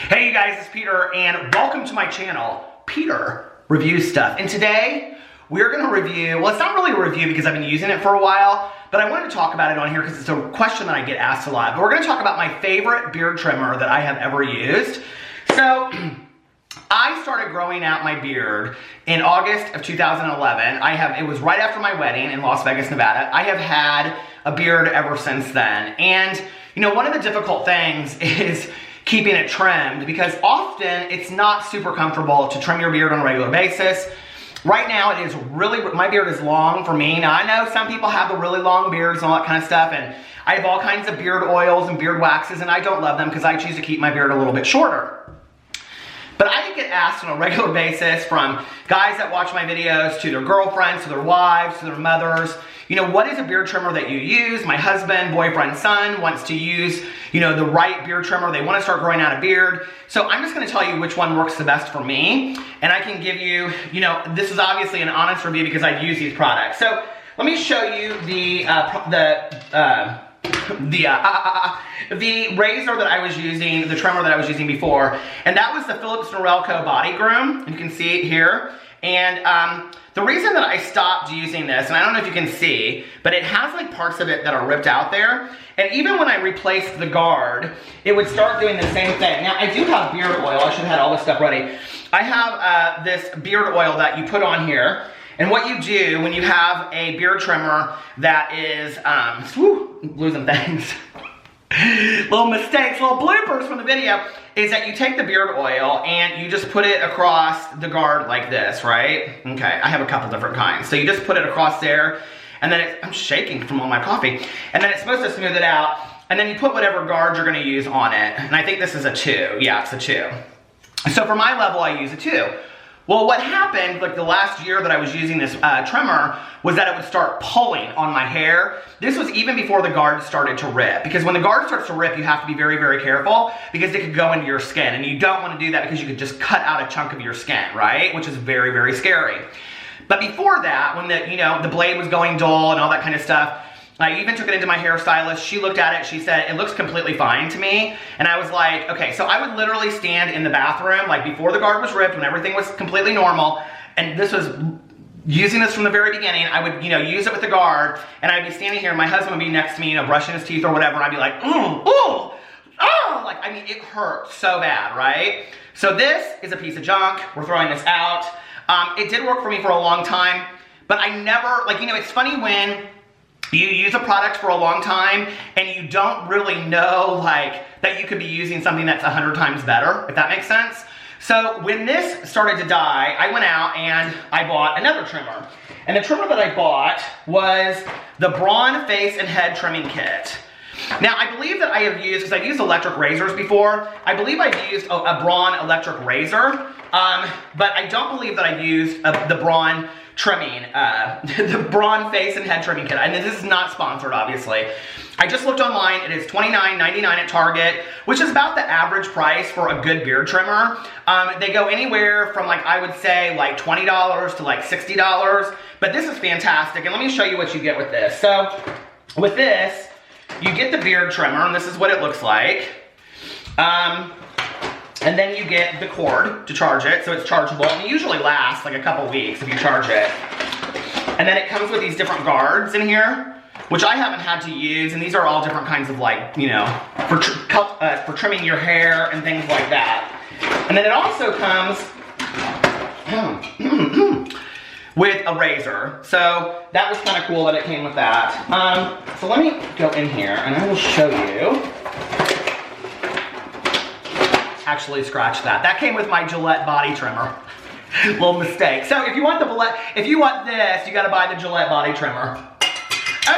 Hey you guys, it's Peter and welcome to my channel, Peter Reviews Stuff. And today we're gonna review, well it's not really a review because I've been using it for a while, but I wanted to talk about it on here because it's a question that I get asked a lot. But we're gonna talk about my favorite beard trimmer that I have ever used. So, I started growing out my beard in August of 2011. It was right after my wedding in Las Vegas, Nevada. I have had a beard ever since then. And you know, one of the difficult things is keeping it trimmed because often it's not super comfortable to trim your beard on a regular basis. Right now it is really, my beard is long for me. Now I know some people have the really long beards and all that kind of stuff, and I have all kinds of beard oils and beard waxes, and I don't love them because I choose to keep my beard a little bit shorter. But I get asked on a regular basis from guys that watch my videos, to their girlfriends, to their wives, to their mothers, you know, what is a beard trimmer that you use? My husband, boyfriend, son wants to use, you know, the right beard trimmer. They want to start growing out a beard. So I'm just going to tell you which one works the best for me. And I can give you, you know, this is obviously an honest review because I've used these products. So let me show you the razor that I was using, the trimmer that I was using before, and that was the Philips Norelco Body Groom. You can see it here. And the reason that I stopped using this, and I don't know if you can see, but it has like parts of it that are ripped out there. And even when I replaced the guard, it would start doing the same thing. Now I do have beard oil. I should have had all this stuff ready. I have this beard oil that you put on here. And what you do when you have a beard trimmer that is, losing things, little mistakes, little bloopers from the video, is that you take the beard oil and you just put it across the guard like this, right? Okay, I have a couple different kinds. So you just put it across there, and then I'm shaking from all my coffee, and then it's supposed to smooth it out, and then you put whatever guard you're gonna use on it. And I think this is a 2, yeah, it's a 2. So for my level, I use a 2. Well, what happened, like the last year that I was using this trimmer, was that it would start pulling on my hair. This was even before the guard started to rip. Because when the guard starts to rip, you have to be very, very careful because it could go into your skin. And you don't want to do that because you could just cut out a chunk of your skin, right? Which is very, very scary. But before that, when the blade was going dull and all that kind of stuff, I even took it into my hairstylist. She looked at it, she said, it looks completely fine to me. And I was like, okay, so I would literally stand in the bathroom, like before the guard was ripped, when everything was completely normal, and this was, using this from the very beginning, I would, use it with the guard, and I'd be standing here, and my husband would be next to me, brushing his teeth or whatever, and I'd be like, like, I mean, it hurt so bad, right? So this is a piece of junk. We're throwing this out. It did work for me for a long time, but I never, it's funny when you use a product for a long time and you don't really know that you could be using something that's 100 times better, if that makes sense. So when this started to die, I went out and I bought another trimmer. And the trimmer that I bought was the Braun face and head trimming kit. Now I believe that I have used, because I've used electric razors before, I believe I've used a Braun electric razor, but I don't believe that I've used the Braun trimming, the Braun face and head trimming kit. And this is not sponsored, obviously. I just looked online. It is $29.99 at Target, which is about the average price for a good beard trimmer. They go anywhere from I would say $20 to $60, but this is fantastic. And let me show you what you get with this. So with this, you get the beard trimmer, and this is what it looks like. And then you get the cord to charge it, so it's chargeable, and it usually lasts a couple weeks if you charge it. And then it comes with these different guards in here, which I haven't had to use, and these are all different kinds of for trimming your hair and things like that. And then it also comes with a razor, so that was kind of cool that it came with that. So let me go in here, and I will show you. Actually scratch that. That came with my Gillette body trimmer. Little mistake. So if you want this, you gotta buy the Gillette body trimmer.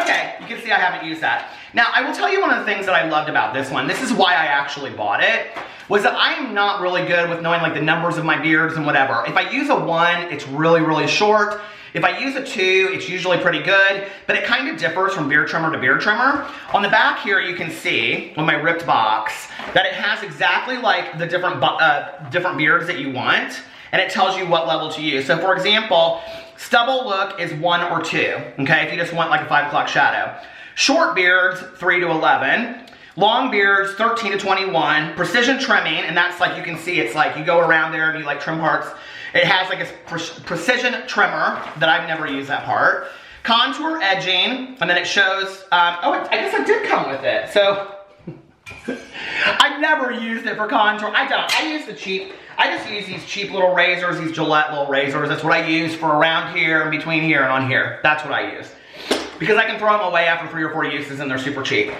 Okay, you can see I haven't used that. Now I will tell you one of the things that I loved about this one, this is why I actually bought it, was that I'm not really good with knowing the numbers of my beards and whatever. If I use a 1, it's really, really short. If I use a 2, it's usually pretty good, but it kind of differs from beard trimmer to beard trimmer. On the back here, you can see, on my ripped box, that it has exactly the different beards that you want, and it tells you what level to use. So for example, stubble look is 1 or 2, okay, if you just want a 5 o'clock shadow. Short beards, 3 to 11. long beards, 13 to 21, precision trimming, and that's like, you can see it's like you go around there and you like trim parts. It has like a precision trimmer that I've never used that part. Contour edging, and then it shows, oh, I guess it did come with it. So, I've never used it for contour. I don't. I use the cheap, I just use these cheap little razors, these Gillette little razors. That's what I use for around here and between here and on here. That's what I use. Because I can throw them away after 3 or 4 uses and they're super cheap.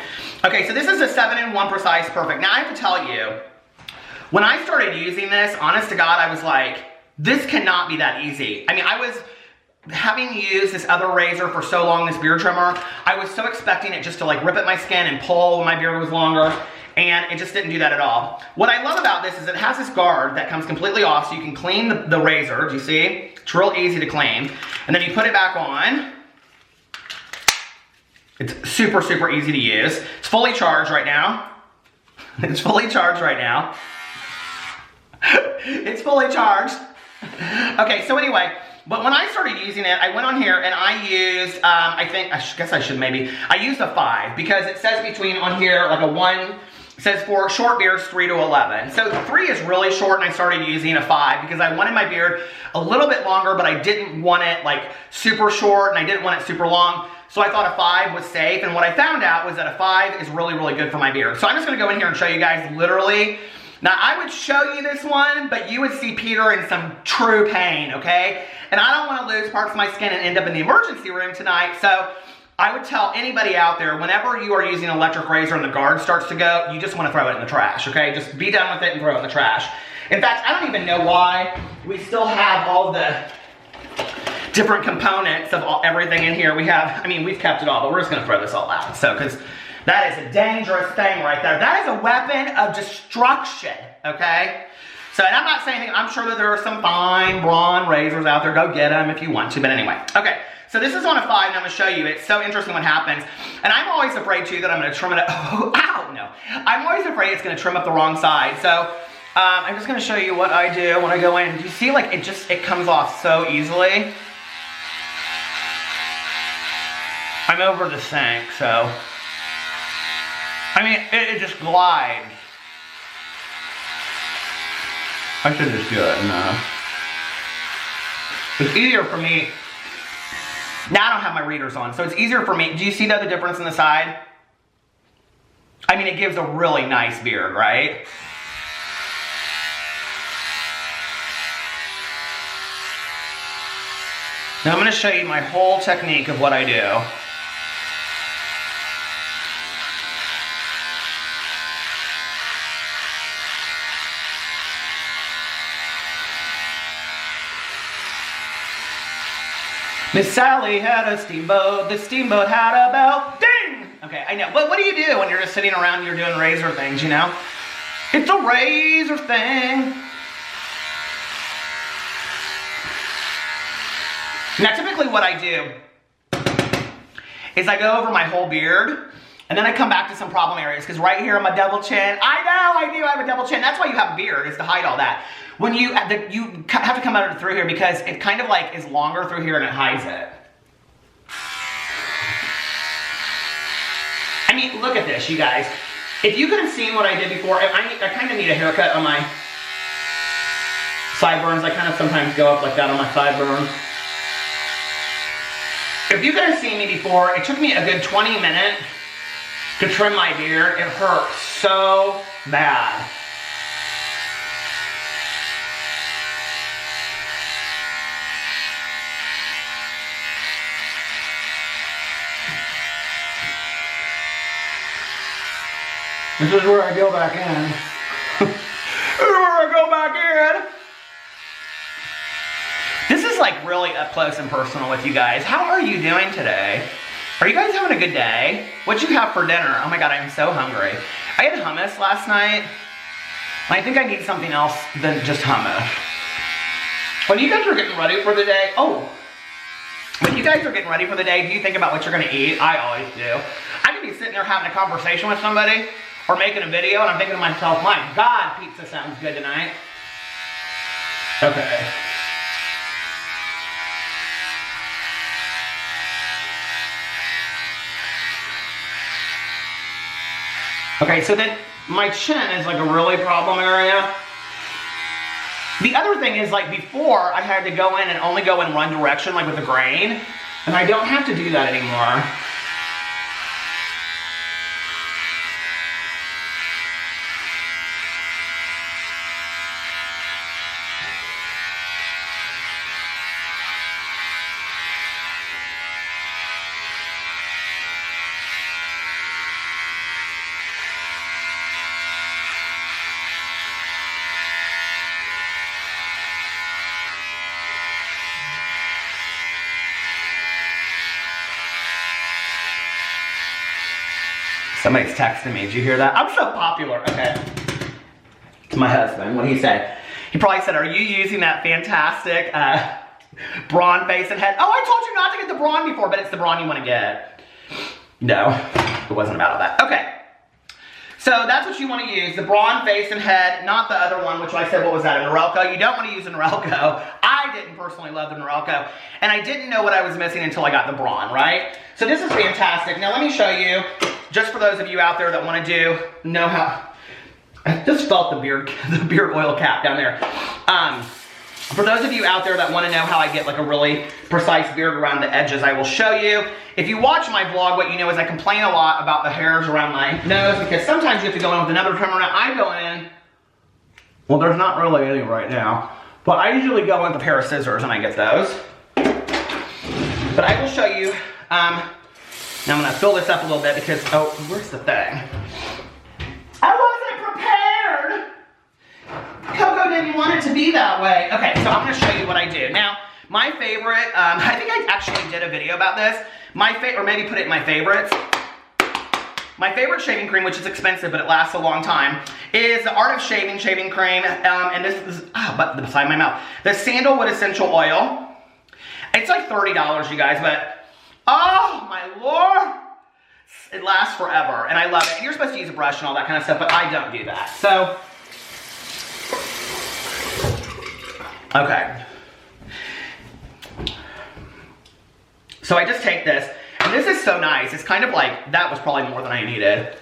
Okay, so this is a 7-in-1 Precise Perfect. Now I have to tell you, when I started using this, honest to God, I was like, this cannot be that easy. I mean, I was having used this other razor for so long, this beard trimmer, I was so expecting it just to like rip at my skin and pull when my beard was longer, and it just didn't do that at all. What I love about this is it has this guard that comes completely off so you can clean the razor. Do you see? It's real easy to clean. And then you put it back on. It's super, super easy to use. It's fully charged right now. It's fully charged right now. It's fully charged. Okay, so anyway, but when I started using it, I went on here and I used, I guess I should maybe, I used a 5 because it says between on here, like a 1, it says for short beards 3 to 11. So 3 is really short and I started using a 5 because I wanted my beard a little bit longer, but I didn't want it like super short and I didn't want it super long. So I thought a 5 was safe, and what I found out was that a 5 is really, really good for my beard. So I'm just gonna go in here and show you guys literally. Now I would show you this one, but you would see Peter in some true pain, okay? And I don't wanna lose parts of my skin and end up in the emergency room tonight, so I would tell anybody out there, whenever you are using an electric razor and the guard starts to go, you just wanna throw it in the trash, okay? Just be done with it and throw it in the trash. In fact, I don't even know why we still have all the different components of everything in here. We have, I mean, we've kept it all, but we're just gonna throw this all out. So, because that is a dangerous thing right there. That is a weapon of destruction, okay? So, and I'm not saying, I'm sure that there are some fine Braun razors out there. Go get them if you want to, but anyway. Okay, so this is on a 5, and I'm gonna show you. It's so interesting what happens. And I'm always afraid, too, that I'm gonna trim it up. Oh, ow, no. I'm always afraid it's gonna trim up the wrong side. So, I'm just gonna show you what I do when I go in. Do you see, like, it comes off so easily? I'm over the sink, so, I mean, it just glides. I should just do it, no. It's easier for me, now I don't have my readers on, so it's easier for me. Do you see the difference in the side? I mean, it gives a really nice beard, right? Now I'm gonna show you my whole technique of what I do. Miss Sally had a steamboat, the steamboat had a bell, ding! Okay, I know, but what do you do when you're just sitting around and you're doing razor things, you know? It's a razor thing. Now typically what I do is I go over my whole beard and then I come back to some problem areas, because right here on my double chin, I know I do, I have a double chin. That's why you have a beard, is to hide all that. When you have to come out through here because it kind of like is longer through here and it hides it. I mean, look at this, you guys. If you could have seen what I did before, I kind of need a haircut on my sideburns. I kind of sometimes go up like that on my sideburns. If you could have seen me before, it took me a good 20 minutes to trim my beard. It hurt so bad. This is where I go back in. This is where I go back in. This is like really up close and personal with you guys. How are you doing today? Are you guys having a good day? What'd you have for dinner? Oh my God, I'm so hungry. I had hummus last night. I think I need something else than just hummus. When you guys are getting ready for the day, when you guys are getting ready for the day, do you think about what you're gonna eat? I always do. I could be sitting there having a conversation with somebody or making a video and I'm thinking to myself, my God, pizza sounds good tonight. Okay. Okay, so then my chin is like a really problem area. The other thing is, like before, I had to go in and only go in one direction, like with the grain, and I don't have to do that anymore. Somebody's texting me. Did you hear that? I'm so popular. Okay. To my husband, what did he say? He probably said, are you using that fantastic Braun face and head? Oh, I told you not to get the Braun before, but it's the Braun you want to get. No, it wasn't about all that. Okay. So that's what you want to use, the Braun face and head, not the other one, which I said, what was that, a Norelco? You don't want to use a Norelco. I didn't personally love the Norelco, and I didn't know what I was missing until I got the Braun, right? So this is fantastic. Now let me show you, just for those of you out there that want to know how, I just felt the beard oil cap down there. For those of you out there that want to know how I get like a really precise beard around the edges, I will show you. If you watch my vlog, what you know is I complain a lot about the hairs around my nose because sometimes you have to go in with another trimmer. Now I go in, well there's not really any right now, but I usually go in with a pair of scissors and I get those. But I will show you, now I'm going to fill this up a little bit because, oh, where's the thing? I wasn't prepared! Coco didn't want it to be that way. Okay, so I'm going to show you what I do. Now, my favorite, I think I actually did a video about this. My favorite, or maybe put it in my favorites. My favorite shaving cream, which is expensive, but it lasts a long time, is the Art of Shaving shaving cream. And this is, but beside my mouth. The Sandalwood Essential Oil. It's like $30, you guys, but, oh my Lord. It lasts forever, and I love it. And you're supposed to use a brush and all that kind of stuff, but I don't do that. So, okay. So I just take this, and this is so nice. It's kind of like, that was probably more than I needed.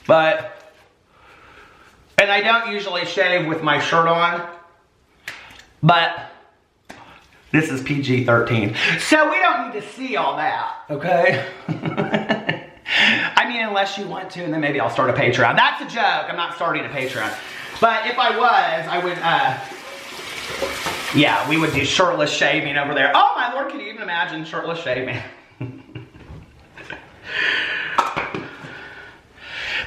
But, and I don't usually shave with my shirt on, but this is PG-13. So we don't need to see all that, okay? I mean, unless you want to, and then maybe I'll start a Patreon. That's a joke, I'm not starting a Patreon. But if I was, I would, yeah, we would do shirtless shaving over there. Oh my Lord, can you even imagine shirtless shaving?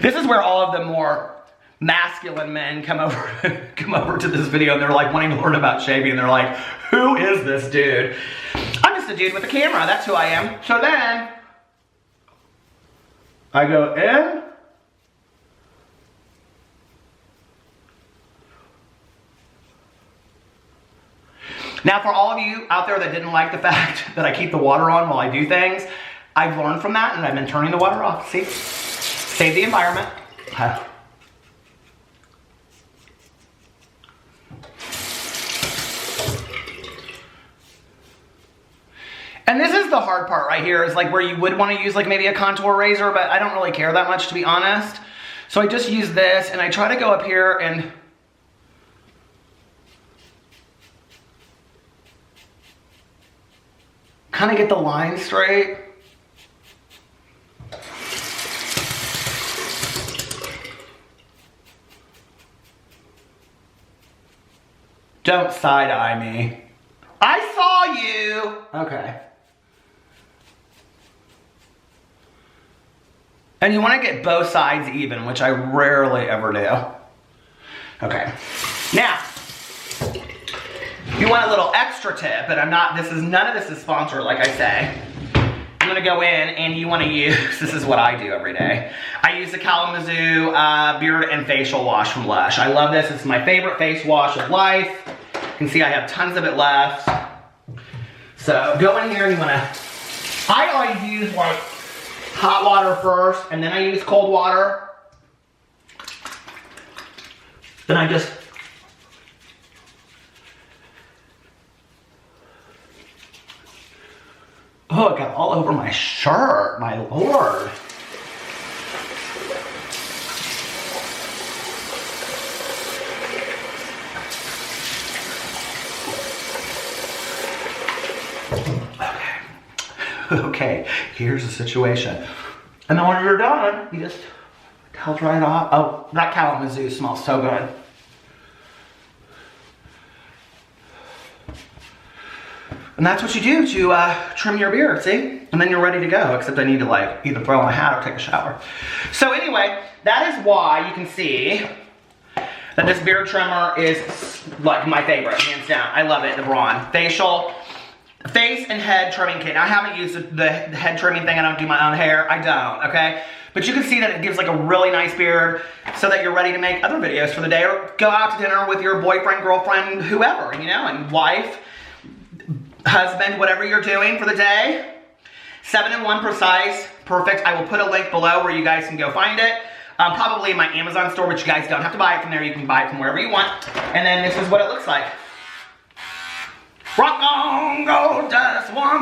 This is where all of the more masculine men come over to this video and they're like wanting to learn about shaving and they're like, who is this dude? I'm just a dude with a camera, that's who I am. So then, I go in. Now for all of you out there that didn't like the fact that I keep the water on while I do things, I've learned from that and I've been turning the water off. See? Save the environment. And this is the hard part right here, is like where you would want to use like maybe a contour razor, but I don't really care that much to be honest. So I just use this and I try to go up here and kind of get the line straight. Don't side-eye me. I saw you! Okay. And you want to get both sides even, which I rarely ever do. Okay. Now, you want a little extra tip, and none of this is sponsored, like I say. I'm gonna go in and you wanna use, this is what I do every day. I use the Kalamazoo Beard and Facial Wash from Lush. I love this, it's my favorite face wash of life. You can see I have tons of it left. So go in here and you wanna, I always use like hot water first, and then I use cold water. Then I just, oh, it got all over my shirt, my Lord. Okay, here's the situation. And then when you're done, you just towels right off. Oh, that Kalamazoo smells so good. And that's what you do to trim your beard, see? And then you're ready to go, except I need to like either throw on a hat or take a shower. So anyway, that is why you can see that this beard trimmer is like my favorite, hands down. I love it, the Braun. Face and head trimming kit. Now, I haven't used the head trimming thing. I don't do my own hair. I don't, okay? But you can see that it gives like a really nice beard so that you're ready to make other videos for the day or go out to dinner with your boyfriend, girlfriend, whoever, you know, and wife, husband, whatever you're doing for the day. 7-in-1 Precise, perfect. I will put a link below where you guys can go find it. Probably in my Amazon store, but you guys don't have to buy it from there. You can buy it from wherever you want. And then this is what it looks like. Rock on, gorgeous woman.